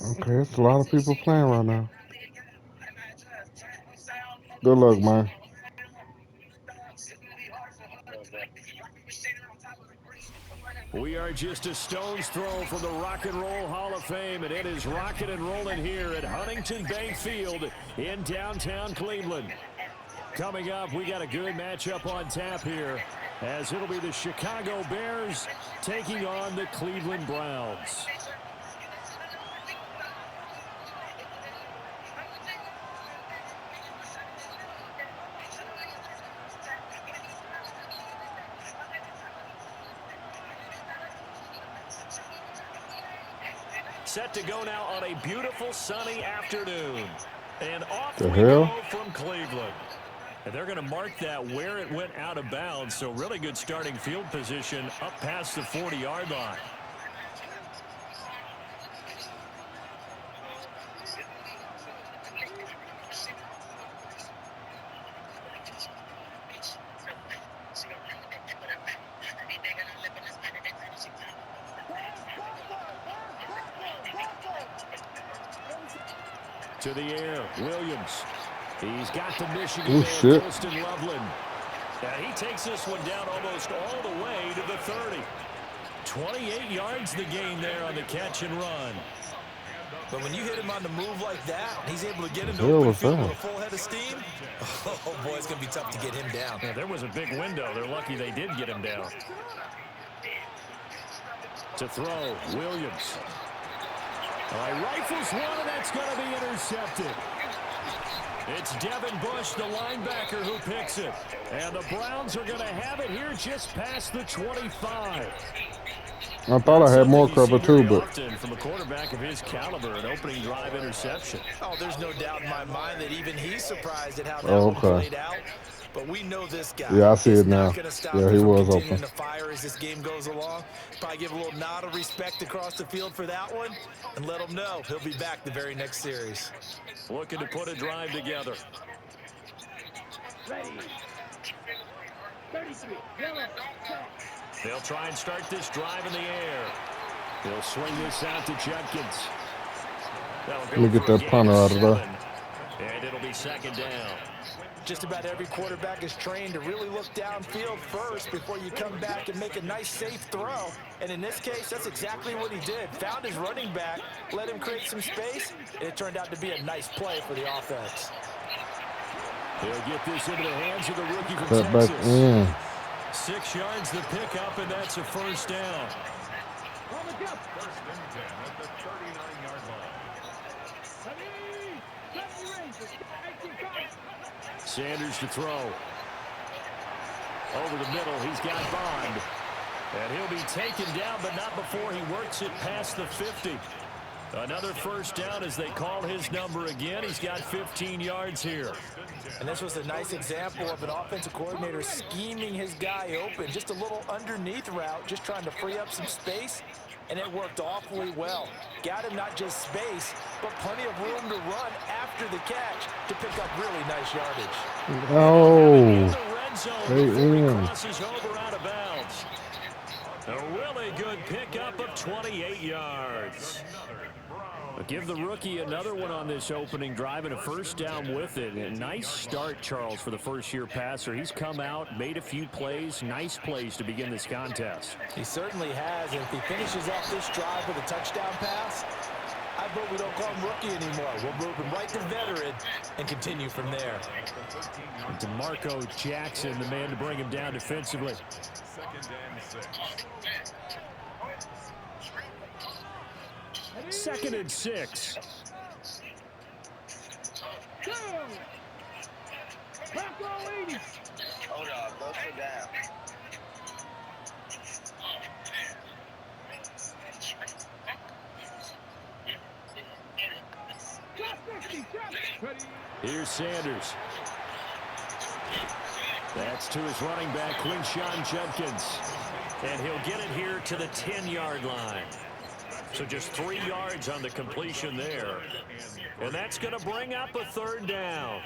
Okay, it's a lot of people playing right now. Good luck, man. We are just a stone's throw from the Rock and Roll Hall of Fame, and it is rocking and rolling here at Huntington Bank Field in downtown Cleveland. Coming up, we got a good matchup on tap here, as it'll be the Chicago Bears taking on the Cleveland Browns. Set to go now on a beautiful sunny afternoon. And off The we go hell? from Cleveland. And they're going to mark that where it went out of bounds. So really good starting field position up past the 40-yard line. To the air, Williams. He's got the Michigan Oh, man, shit. Colston Loveland. And he takes this one down almost all the way to the 30. 28 yards the gain there on the catch and run. But when you hit him on the move like that, he's able to get into The hell open was field with that? a full head of steam. Oh, boy, it's going to be tough to get him down. Yeah, there was a big window. They're lucky they did get him down. To throw, Williams. All right, rifles one, and that's going to be intercepted. It's Devin Bush, the linebacker, who picks it. And the Browns are going to have it here just past the 25. I thought I had more cover too, but Often from a quarterback of his caliber, an opening drive interception. Oh, there's no doubt in my mind that even he's surprised at how that oh, one okay. played out. But we know this guy. Yeah, I see It's it now. not going to stop Yeah, he him from was continuing open. to fire as this game goes along. Probably give a little nod of respect across the field for that one and let him know he'll be back the very next series. Looking to put a drive together. They'll try and start this drive in the air. They'll swing this out to Judkins. Let me get that punter out of there. And it'll be second down. Just about every quarterback is trained to really look downfield first before you come back and make a nice, safe throw. And in this case, that's exactly what he did. Found his running back, let him create some space, and it turned out to be a nice play for the offense. They'll get this into the hands of the rookie from Cut Texas. back in. 6 yards the pickup, and that's a first down. First and 10 at the 39-yard line. Sanders to throw. Over the middle, he's got Bond. And he'll be taken down, but not before he works it past the 50. Another first down as they call his number again. He's got 15 yards here. And this was a nice example of an offensive coordinator scheming his guy open. Just a little underneath route, just trying to free up some space. And it worked awfully well. Got him not just space, but plenty of room to run after the catch to pick up really nice yardage. Oh, They in. crosses over out of bounds. A really good pickup of 28 yards. But give the rookie another one on this opening drive and a first down with it. A nice start, Charles, for the first-year passer. He's come out, made a few plays, nice plays to begin this contest. He certainly has, and if he finishes off this drive with a touchdown pass, I vote we don't call him rookie anymore. We'll move him right to veteran and continue from there. DeMarco Jackson, the man to bring him down defensively. Second and 6. Second and 6. Hold on, go sit down. Here's Sanders. That's to his running back, Quinshawn Judkins. And he'll get it here to the 10-yard line. So just 3 yards on the completion there. And that's going to bring up a third down.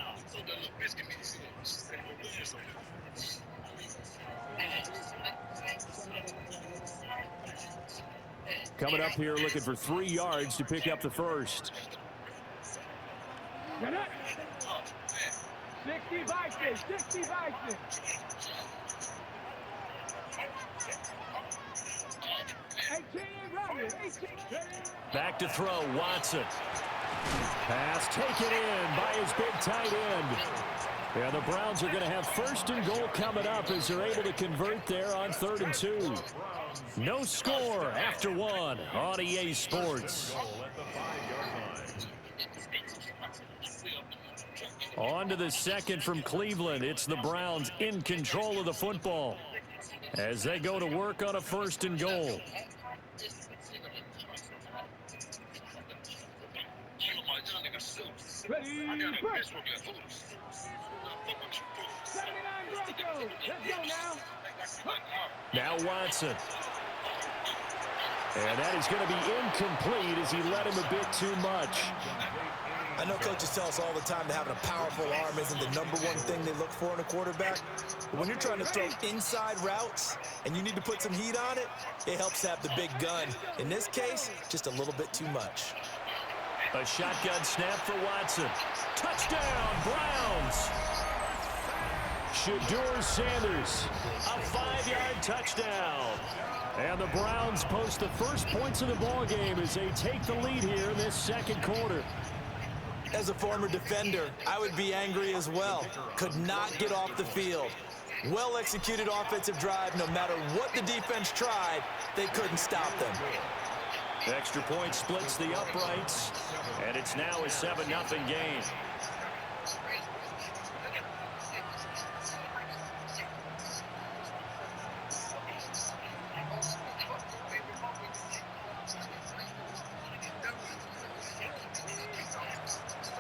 Coming up here looking for 3 yards to pick up the first. 60 Back to throw, Watson. Pass taken in by his big tight end. Yeah, the Browns are going to have 1st and goal coming up as they're able to convert there on 3rd and 2. No score after 1 on EA Sports. On to the 2nd from Cleveland. It's the Browns in control of the football as they go to work on a 1st and goal. Now Watson. And that is going to be incomplete as he led him a bit too much. I know coaches tell us all the time that having a powerful arm isn't the #1 thing they look for in a quarterback. But when you're trying to throw inside routes and you need to put some heat on it, it helps to have the big gun. In this case, just a little bit too much. A shotgun snap for Watson. Touchdown, Browns. Shedeur Sanders, a 5-yard touchdown. And the Browns post the first points of the ball game as they take the lead here in this 2nd quarter. As a former defender, I would be angry as well. Could not get off the field. Well-executed offensive drive. No matter what the defense tried, they couldn't stop them. Extra point splits the uprights, and it's now a 7-0 game.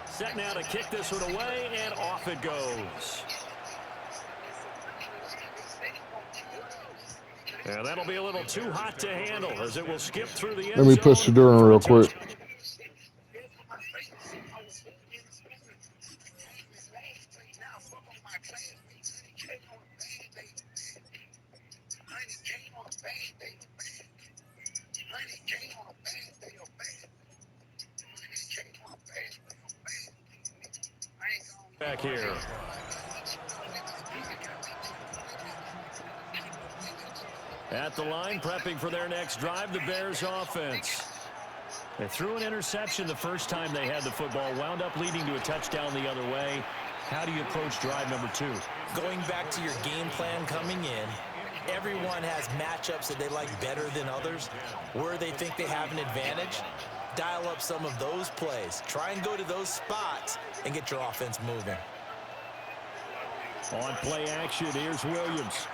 Set now to kick this one away, and off it goes. And that'll be a little too hot to handle as it will skip through the end zone. Let me put Shedeur in real quick. Back here. At the line, prepping for their next drive, the Bears offense. They threw an interception the first time they had the football, wound up leading to a touchdown the other way. How do you approach drive number 2? Going back to your game plan coming in, everyone has matchups that they like better than others, where they think they have an advantage. Dial up some of those plays. Try and go to those spots and get your offense moving. On play action, here's Williams.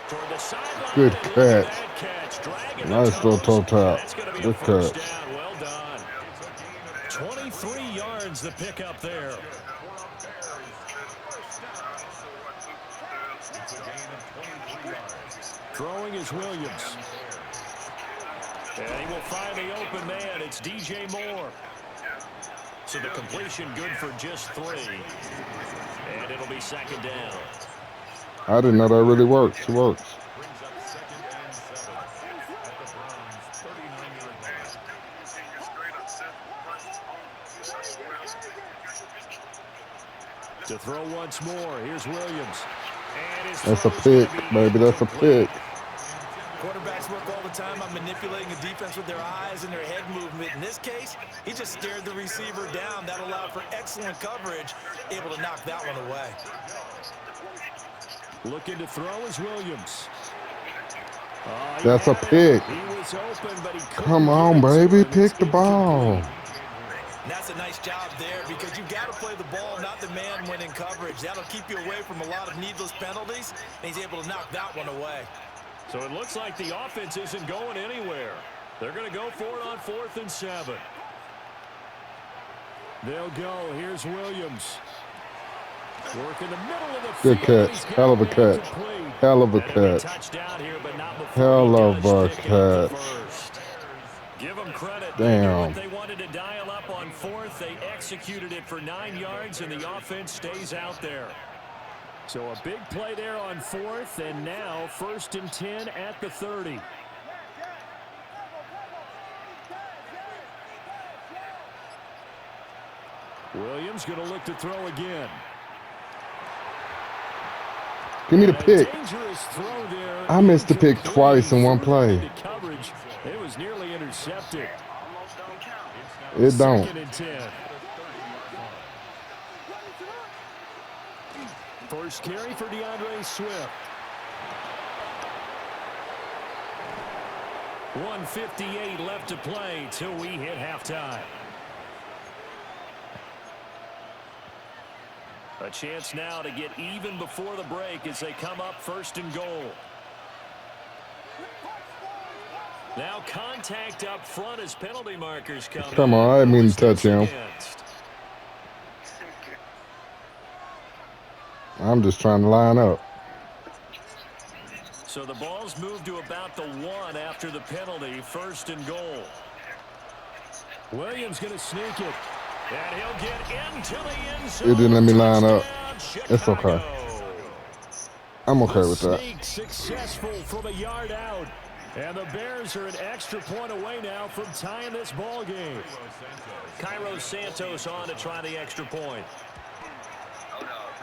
Toward the sideline. Good catch. Nice little toe tap. Good catch. Well done. 23 yards the pickup there. Throwing is Williams. And he will find the open man. It's DJ Moore. So the completion good for just 3. And it'll be 2nd down. I didn't know that really works. It works. To throw once more. Here's Williams. That's a pick, baby. That's a pick. Quarterbacks work all the time on manipulating a defense with their eyes and their head movement. In this case, he just stared the receiver down. That allowed for excellent coverage, able to knock that one away. Looking to throw is Williams. That's a pick. He was open, but he Come on, baby. Pick the ball. And that's a nice job there because you've got to play the ball, not the man when in coverage. That'll keep you away from a lot of needless penalties, and he's able to knock that one away. So it looks like the offense isn't going anywhere. They're going to go for it on 4th and 7. They'll go. Here's Williams. Work in the middle of the field. Good catch. Hell of a catch. Hell of a catch. Hell of a catch. Give them credit. Damn. They wanted to dial up on 4th. They executed it for 9 yards, and the offense stays out there. So a big play there on 4th, and now 1st and 10 at the 30. Williams going to look to throw again. Give me the pick. Dangerous throw there. I missed the pick twice in one play. Into coverage. It was nearly intercepted. Almost don't count. It don't. 2nd and 10. First carry for DeAndre Swift. 1:58 left to play till we hit halftime. A chance now to get even before the break as they come up 1st and goal. Now contact up front as penalty markers come. Come on, I didn't mean to touch him. I'm just trying to line up. So the ball's moved to about the 1 after the penalty. 1st and goal. Williams going to sneak it. And he'll get into the end zone. It didn't let me line up. Chicago. It's okay. I'm okay with that. Sneak successful from a yard out. And the Bears are an extra point away now from tying this ball game. Cairo Santos on to try the extra point.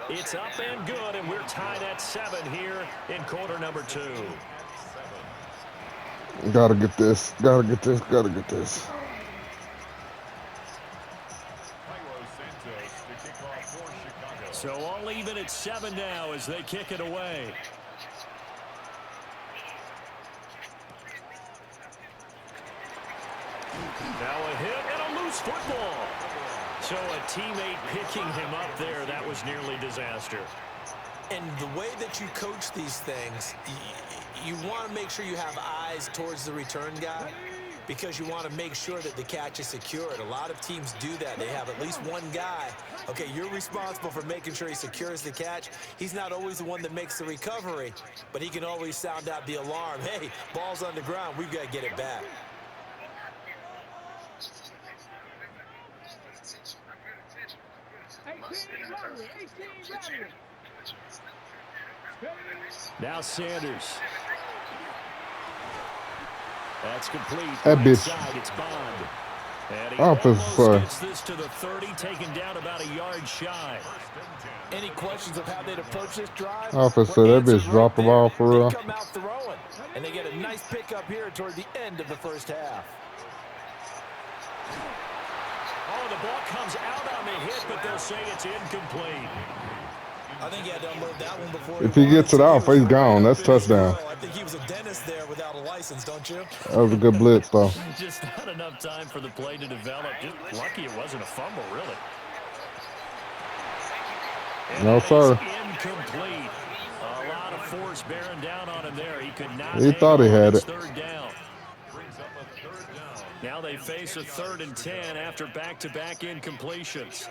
It's up and good, and we're tied at 7 here in quarter number 2. Gotta get this. Gotta get this. Gotta get this. So all even at 7 now as they kick it away. Now a hit and a loose football. So a teammate picking him up there, that was nearly disaster. And the way that you coach these things, you want to make sure you have eyes towards the return guy because you want to make sure that the catch is secured. A lot of teams do that. They have at least one guy. Okay, you're responsible for making sure he secures the catch. He's not always the one that makes the recovery, but he can always sound out the alarm. Hey, ball's on the ground. We've got to get it back. Now Sanders. That's complete. That bitch. Side, it's Bond. And he Offensive almost gets this to the 30, taken down about a yard shy. Any questions of how they'd approach this drive? Officer, that bitch drop the ball for real. They come out throwing, and they get a nice pickup here toward the end of the first half. Oh, the ball comes out on the hit, but they'll say it's incomplete. I think he had to unload that one before. If he gets it off, he's gone. That's touchdown. I think he was a dentist there without a license, don't you? That was a good blitz, though. Just not enough time for the play to develop. Just lucky it wasn't a fumble, really. And No, sir. Incomplete. A lot of force bearing down on him there. He could not. He thought he had it. 3rd down. Now they face a 3rd and 10 after back-to-back incompletions.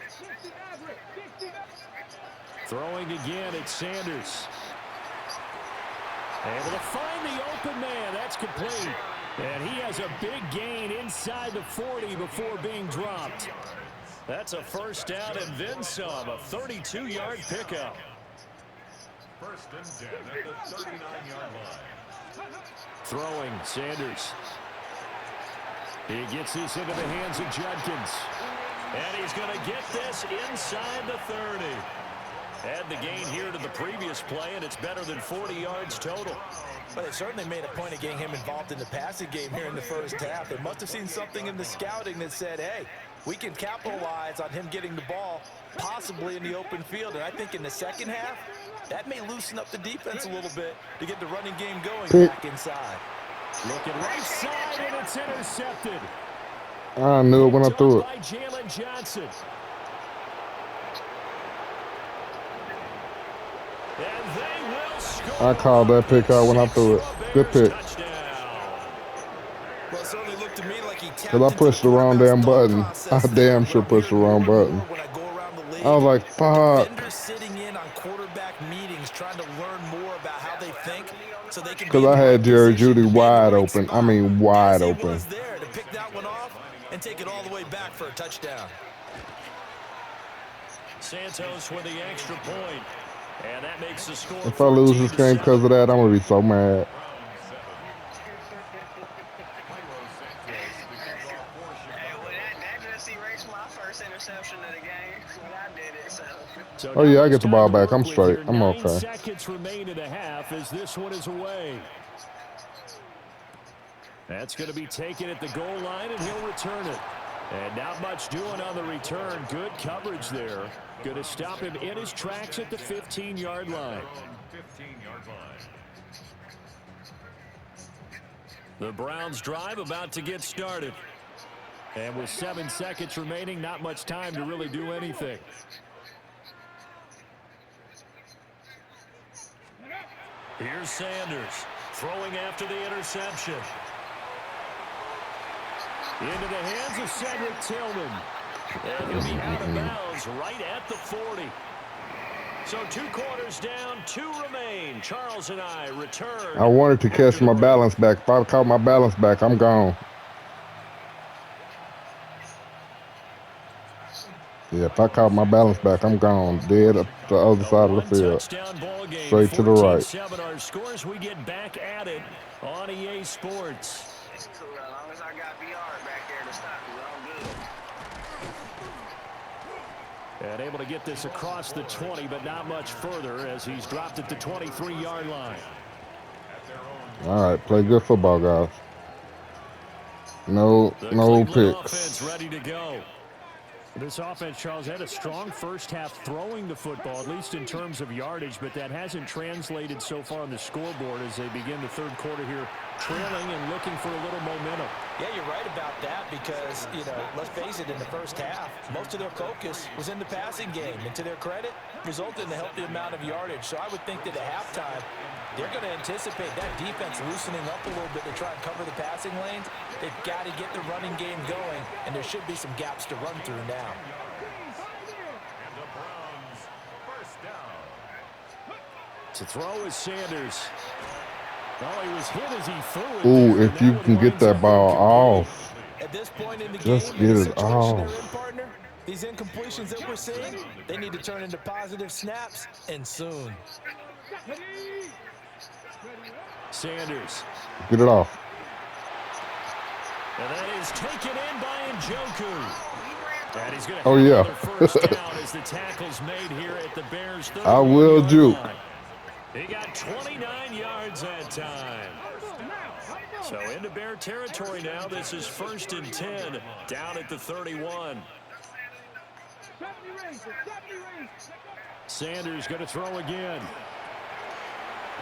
Throwing again, it's Sanders. Able to find the open man. That's complete. And he has a big gain inside the 40 before being dropped. That's a 1st down and then some. A 32-yard pickup. 1st and 10 at the 39-yard line. Throwing, Sanders. He gets this into the hands of Judkins. And he's going to get this inside the 30. Add the gain here to the previous play, and it's better than 40 yards total. But they certainly made a point of getting him involved in the passing game here in the first half. They must have seen something in the scouting that said, hey, we can capitalize on him getting the ball possibly in the open field. And I think in the second half, that may loosen up the defense a little bit to get the running game going back inside. Looking right side, and it's intercepted. I knew it when I threw it. By Jalen Johnson. And they will score. I called that pick out when I threw it. Good pick. Well, it certainly looked to me like he Because I pushed the wrong damn button. I damn sure pushed the wrong button. When I go around the league, I was like, fuck. defenders sitting in on quarterback meetings trying to learn more about how they think so they can Because I had Jerry Judy wide open. I mean, wide He open. was there to pick that one off and take it all the way back for a touchdown. Santos with the extra point. And that makes the score. If I lose this game because of that, I'm going to be so mad. Hey, well, that just erased my first interception of the game. So Oh, now yeah, I there's get the time ball to back. work I'm with straight. here. I'm 9 okay. seconds remain in the half as this one is away. That's going to be taken at the goal line, and he'll return it. And not much doing on the return. Good coverage there. Going to stop him in his tracks at the 15-yard line. 15-yard line. The Browns drive about to get started. And with 7 seconds remaining, not much time to really do anything. Here's Sanders throwing after the interception. Into the hands of Cedric Tillman. And he'll be out of bounds right at the 40. So 2 quarters down, 2 remain. Charles and I return. I wanted to catch my balance back. If I caught my balance back, I'm gone. Yeah, if I caught my balance back, I'm gone. Dead up the other side of the field. Straight to the right. 14-7 our scores. We get back at it on EA Sports. So as long as I got VR back there to stop you, I'm good. And able to get this across the 20, but not much further as he's dropped at the 23-yard line. All right, play good football, guys. No Cleveland picks. offense ready to go. This offense, Charles, had a strong first half throwing the football, at least in terms of yardage, but that hasn't translated so far on the scoreboard as they begin the third quarter here, trailing and looking for a little momentum. Yeah, you're right about that because, let's face it, in the first half, most of their focus was in the passing game. And to their credit, resulted in a healthy amount of yardage. So I would think that at halftime, they're going to anticipate that defense loosening up a little bit to try and cover the passing lanes. They've got to get the running game going, and there should be some gaps to run through now. And the Browns first down. To throw is Sanders. Oh, he was hit as he threw it. Ooh, if you can get that ball off. At this point in the Just game, in the get it situation they're in, off. partner, these incompletions that we're seeing, they need to turn into positive snaps, and soon. Sanders. Get it off. And that is taken in by Njoku. And he's going to Oh, have yeah. another first down as the tackle's made here at the Bears' 31-yard I will juke. line. He got 29 yards that time. So into Bear territory now. This is 1st and 10 down at the 31. Sanders going to throw again.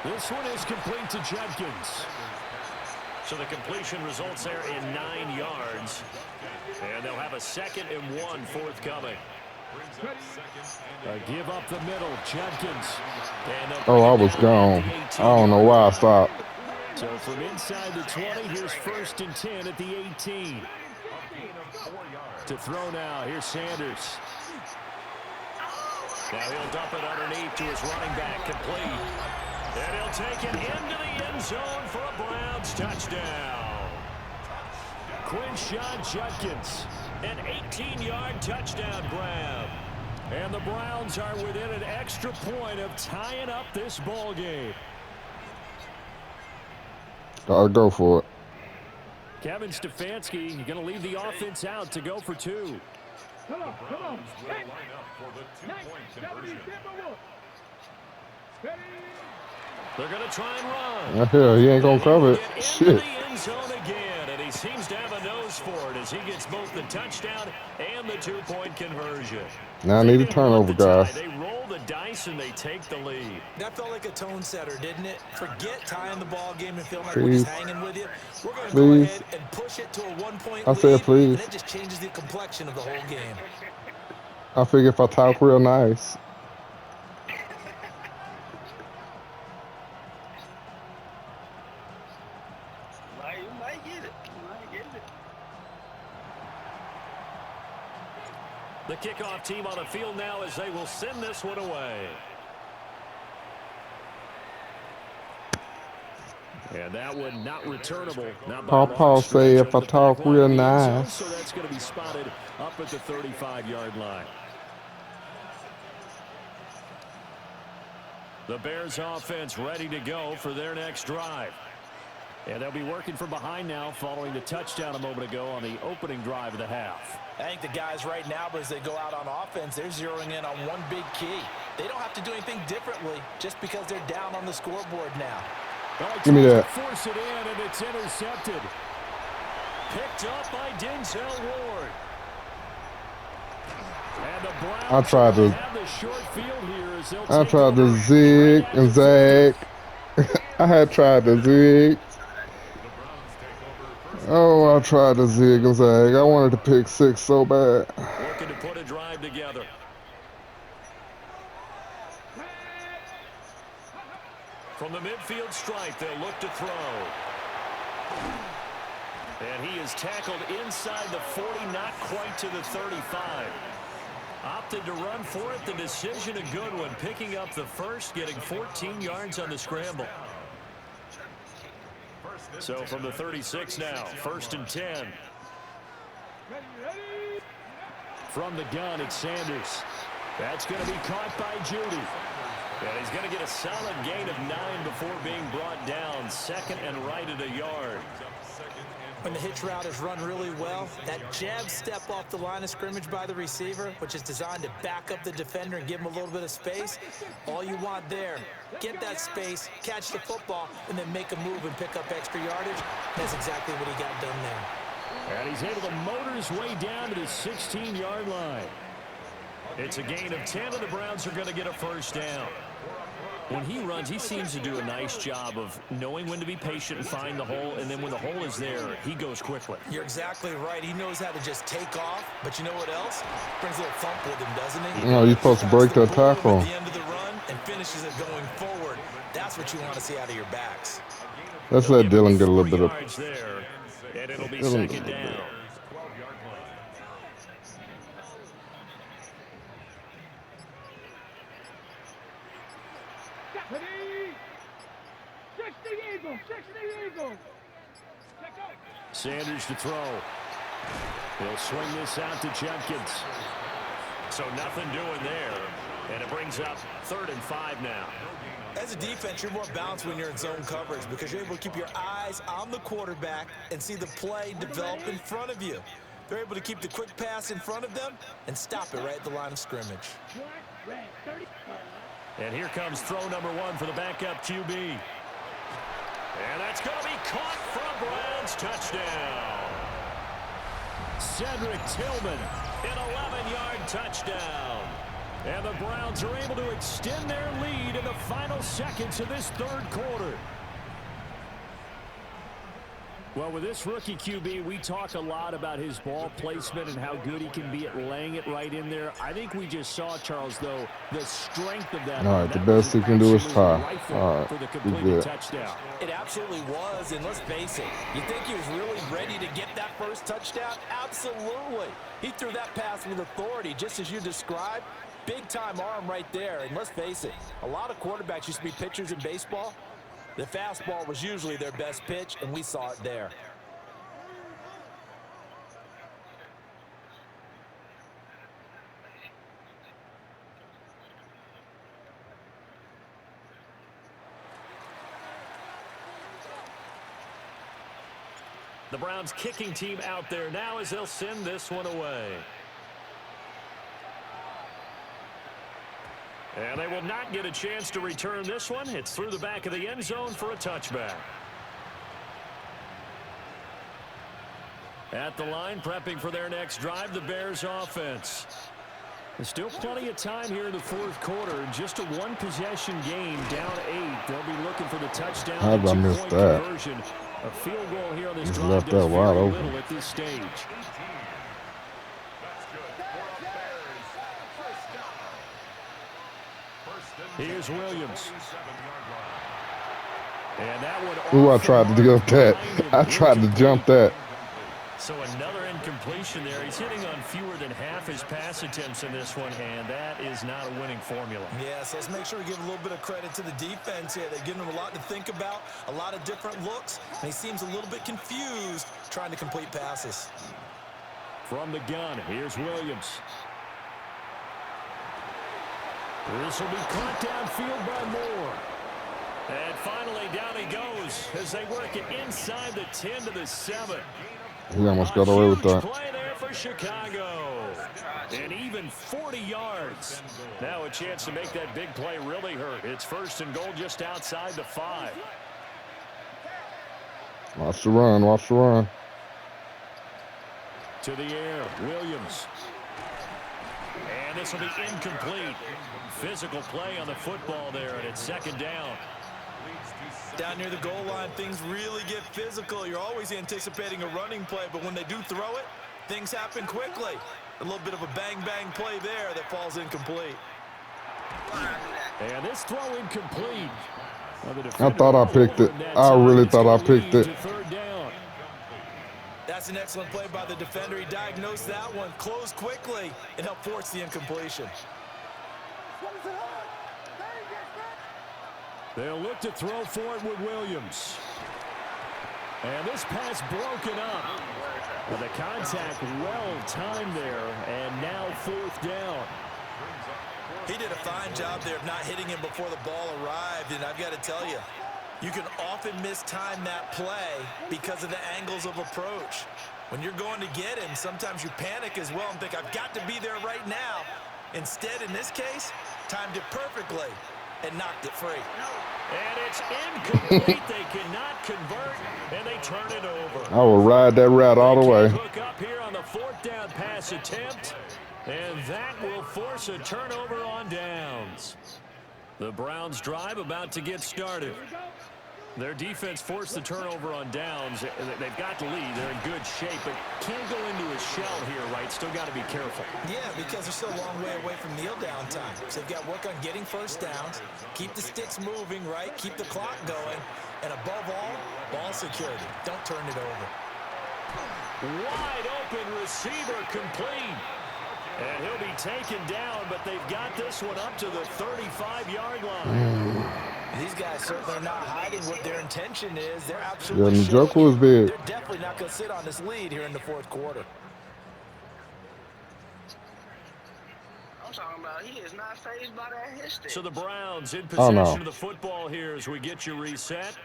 This one is complete to Judkins. So the completion results there in 9 yards. And they'll have a 2nd and 1 forthcoming. Give up the middle, Judkins. Oh, I was gone. I don't know why I stopped. So from inside the 20, here's 1st and 10 at the 18. To throw now, here's Sanders. Now he'll dump it underneath to his running back, complete. And he'll take it into the end zone for a Browns touchdown. Quinshon Judkins, an 18-yard touchdown grab. And the Browns are within an extra point of tying up this ball game. I'll go for it. Kevin Stefanski going to leave the offense out to go for 2. The Browns will line up for the 2-point conversion. They're going to try and run. Hell, he ain't gonna cover it. Into Shit. the end zone again, and he seems to have a nose for it as he gets both the touchdown and the 2-point conversion. Now I need a turnover, guys. They roll the dice and they take the lead. That felt like a tone setter, didn't it? Forget tying the ball game and feeling like we're just hanging with you. We're going to go ahead and push it to a 1-point I lead, said please. and it just changes the complexion of the whole game. I figure if I talk real nice. You might get it. You might get it. The kickoff team on the field now as they will send this one away. And that one not returnable. Not by Paul say if I talk real nice. So that's going to be spotted up at the 35-yard line. The Bears offense ready to go for their next drive. And they'll be working from behind now following the touchdown a moment ago on the opening drive of the half. I think the guys right now, as they go out on offense, they're zeroing in on one big key. They don't have to do anything differently just because they're down on the scoreboard now. Give me that. Force it in, and it's intercepted. Picked up by Denzel Ward. And the Browns I tried to. have the short field here as they'll I take tried to over zig right and after zag. I had tried to zig. Oh, I tried to zig and zag. I wanted to pick 6 so bad. looking to put a drive together. From the midfield stripe, they'll look to throw. And he is tackled inside the 40, not quite to the 35. Opted to run for it. The decision a good one. Picking up the first, getting 14 yards on the scramble. So from the 36 now, 1st and 10. From the gun, it's Sanders. That's going to be caught by Judy. And he's going to get a solid gain of 9 before being brought down. 2nd and right at a yard. When the hitch route is run really well, that jab step off the line of scrimmage by the receiver, which is designed to back up the defender and give him a little bit of space, all you want there, get that space, catch the football, and then make a move and pick up extra yardage. That's exactly what he got done there. And he's able to motor his way down to the 16-yard line. It's a gain of 10, and the Browns are going to get a first down. When he runs, he seems to do a nice job of knowing when to be patient and find the hole, and then when the hole is there, he goes quickly. You're exactly right. He knows how to just take off, but you know what else? Brings a little thump with him, doesn't he? No, you're supposed to break that tackle. At the end of the run and finishes it going forward. That's what you want to see out of your backs. Let's let Dylan get a little bit of. There, and it'll be 2nd down. Sanders to throw. He'll swing this out to Jenkins. So nothing doing there. And it brings up 3rd and 5 now. As a defense, you're more balanced when you're in zone coverage because you're able to keep your eyes on the quarterback and see the play develop in front of you. They're able to keep the quick pass in front of them and stop it right at the line of scrimmage. And here comes throw number 1 for the backup QB. And that's going to be caught for a Browns touchdown. Cedric Tillman, an 11-yard touchdown. And the Browns are able to extend their lead in the final seconds of this 3rd quarter. Well, with this rookie QB, we talk a lot about his ball placement and how good he can be at laying it right in there. I think we just saw, Charles, though, the strength of that. All right, the best he can do is tie. All right, for the he's completed good. touchdown. It absolutely was, and let's face it, you think he was really ready to get that first touchdown? Absolutely. He threw that pass with authority, just as you described. Big-time arm right there, and let's face it, a lot of quarterbacks used to be pitchers in baseball. The fastball was usually their best pitch, and we saw it there. The Browns kicking team out there now as they'll send this one away. And they will not get a chance to return this one. It's through the back of the end zone for a touchback. At the line, prepping for their next drive, the Bears offense. There's still plenty of time here in the 4th quarter. Just a 1-possession game, down 8. They'll be looking for the touchdown. How did I miss that? Conversion. A field goal here on this Just drive left does that wide very open. little at this stage. Here's Williams. And that one. Ooh, I tried to jump that. I tried to jump that. So another incompletion there. He's hitting on fewer than half his pass attempts in this one, and that is not a winning formula. Yeah, so let's make sure we give a little bit of credit to the defense here. They're giving him a lot to think about, a lot of different looks, and he seems a little bit confused trying to complete passes. From the gun, here's Williams. This will be caught downfield by Moore. And finally, down he goes Browns as they work it inside the 10 to the 7. He almost got away with that. Play there for Chicago. And even 40 yards. Now a chance to make that big play really hurt. It's 1st and goal just outside the 5. Watch the run. Watch the run. To the air, Williams. And this will be incomplete. Physical play on the football there, and it's 2nd down. Down near the goal line, things really get physical. You're always anticipating a running play, but when they do throw it, things happen quickly. A little bit of a bang-bang play there that falls incomplete. And this throw incomplete. I thought I picked it. I really thought I picked it. That's an excellent play by the defender. He diagnosed that one, closed quickly, and helped force the incompletion. They'll look to throw for it with Williams. And this pass broken up. Well, the contact well timed there, and now 4th down. He did a fine job there of not hitting him before the ball arrived, and I've got to tell you, you can often mistime that play because of the angles of approach. When you're going to get him, sometimes you panic as well and think, I've got to be there right now. Instead, in this case, timed it perfectly and knocked it free. And it's incomplete. They cannot convert, and they turn it over. I will ride that route all the way. Hook up here on the 4th down pass attempt, and that will force a turnover on downs. The Browns drive about to get started. Their defense forced the turnover on downs. They've got the lead. They're in good shape, but can't go into a shell here, right? Still got to be careful. Yeah, because they're still a long way away from kneel down time. So they've got to work on getting 1st downs, keep the sticks moving, right? Keep the clock going, and above all, ball security. Don't turn it over. Wide open receiver complete. And he'll be taken down, but they've got this one up to the 35-yard line. These guys certainly are not hiding what their intention is. They're absolutely the joke was big. They're definitely not going to sit on this lead here in the 4th quarter. I'm talking about he is not fazed by that history. So the Browns in possession of the football here as we get you reset.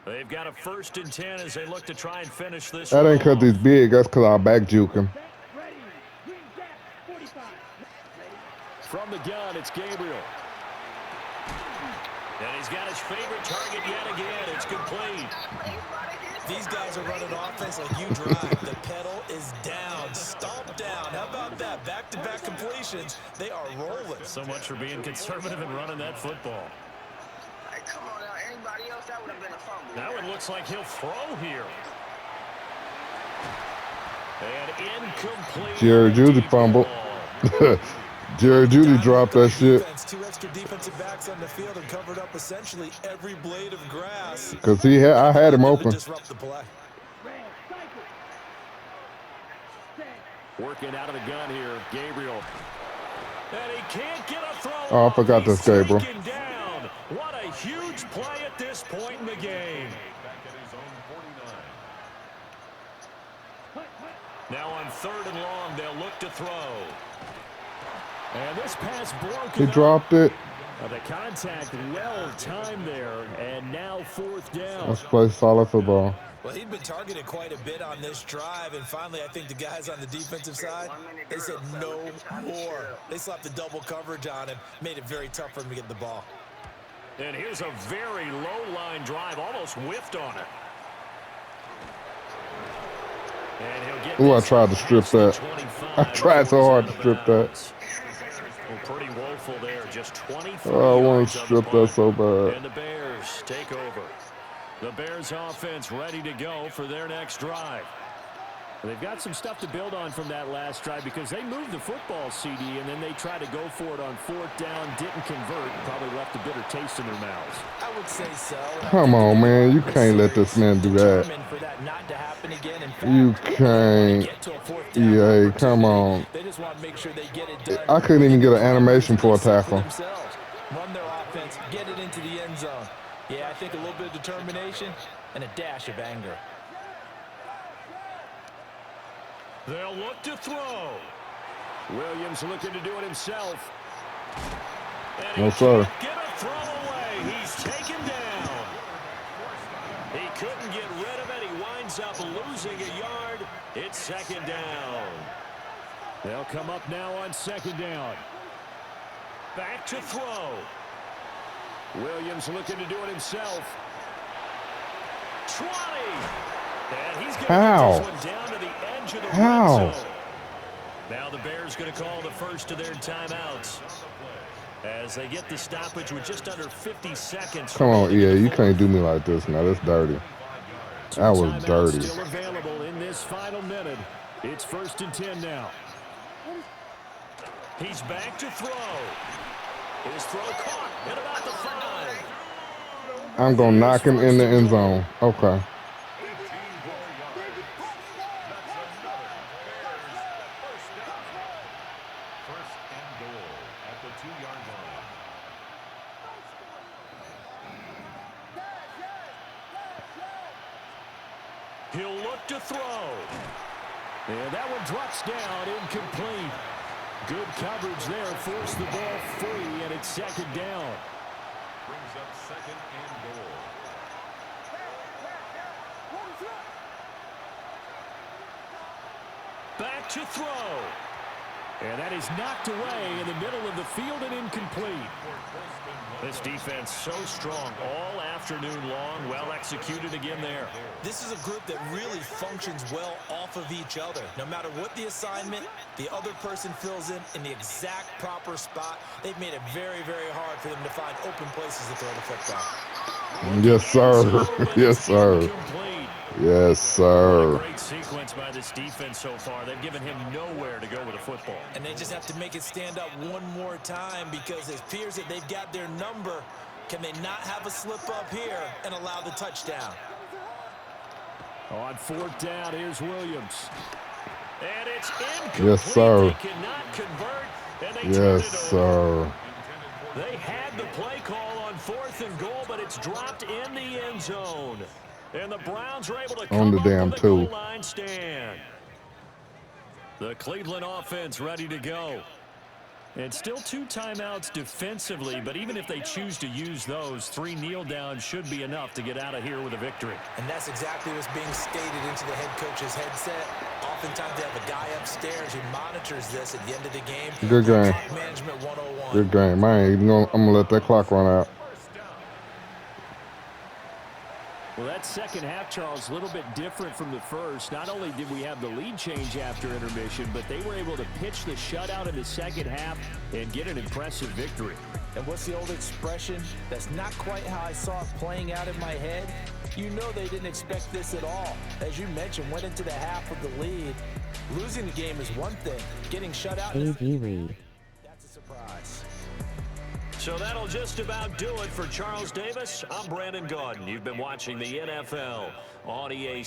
They've got a 1st and 10 as they look to try and finish this. That ain't because he's big. That's because I back juke him. From the gun, it's Gabriel. And he's got his favorite target yet again. It's complete. These guys are running offense like you drive. The pedal is down, stomp down. How about that? Back-to-back completions. They are rolling. So much for being conservative and running that football. Hey, come on now. Anybody else, that would have been a fumble. That one looks like he'll throw here. And incomplete. Jerry Judy fumbled. Jerry Judy dropped that shit. 2 extra defensive backs on the field and covered up essentially every blade of grass. Because I had him open. Disrupt the play. Working out of the gun here, Gabriel. And he can't get a throw. Oh, I forgot this Gabriel. Down. What a huge play at this point in the game. Now on 3rd and long, they'll look to throw. And this pass broken. He dropped it. The contact well timed there, and now 4th down. Let's play solid football. Well, he'd been targeted quite a bit on this drive, and finally I think the guys on the defensive side, they said no more. They slapped the double coverage on him, made it very tough for him to get the ball. And here's a very low-line drive, almost whiffed on it. And he'll get Ooh, I tried to strip that. I tried so hard to strip that. Well, pretty woeful there, just 23 Oh, I want yards to on strip the that punt. so bad. And the Bears take over. The Bears offense ready to go for their next drive. They've got some stuff to build on from that last drive because they moved the football, CD, and then they tried to go for it on 4th down, didn't convert, probably left a bitter taste in their mouths. I would say so. Come on, man. You can't let this man do that. For that not to happen again. In fact, You can't. EA, come on. They just want to make sure they get it done. I couldn't even get an animation for a tackle. Run their offense, get it into the end zone. Yeah, I think a little bit of determination and a dash of anger. They'll look to throw. Williams looking to do it himself. And No, sir. Get a throw away. He's taken down. He couldn't get rid of it. He winds up losing a yard. It's second down. They'll come up now on second down. Back to throw. Williams looking to do it himself. 20. And he's going to get this one down to the edge of the red zone. Now the Bears going to call the first of their timeouts as they get the stoppage with just under 50 seconds. Come on, EA, you can't do me like this now. That's dirty. That was dirty. Still available in this final minute. It's 1st and 10 now. He's back to throw. His throw caught at about the 5. I'm going to knock him in the end zone. Okay. He'll look to throw. And that one drops down, incomplete. Good coverage there, forced the ball free, and it's second down. Brings up 2nd and goal. Back to throw. And that is knocked away in the middle of the field and incomplete. This defense so strong all afternoon long. Well executed again there. This is a group that really functions well off of each other. No matter what the assignment, the other person fills in the exact proper spot. They've made it very, very hard for them to find open places to throw the football. Yes, sir. Yes, sir. Yes, sir. What a great sequence by this defense so far. They've given him nowhere to go with the football. And they just have to make it stand up one more time because it appears that they've got their number. Can they not have a slip up here and allow the touchdown? On 4th down, here's Williams. And it's incomplete. Yes, sir. They cannot convert, and they Yes, turn it over. sir. They had the play call on 4th and goal, but it's dropped in the end zone. And the Browns are able to come On the up damn with a two. goal line stand. The Cleveland offense ready to go. And still 2 timeouts defensively, but even if they choose to use those, 3 kneel downs should be enough to get out of here with a victory. And that's exactly what's being stated into the head coach's headset. Oftentimes they have a guy upstairs who monitors this at the end of the game. Good game. Clock management 101. Good game. I'm going to let that clock run out. Well, that second half, Charles, a little bit different from the first. Not only did we have the lead change after intermission, but they were able to pitch the shutout in the second half and get an impressive victory. And what's the old expression? That's not quite how I saw it playing out in my head. You know they didn't expect this at all. As you mentioned, went into the half with the lead. Losing the game is one thing. Getting shut out, that's a surprise. So that'll just about do it for Charles Davis. I'm Brandon Gaudin. You've been watching the NFL on EA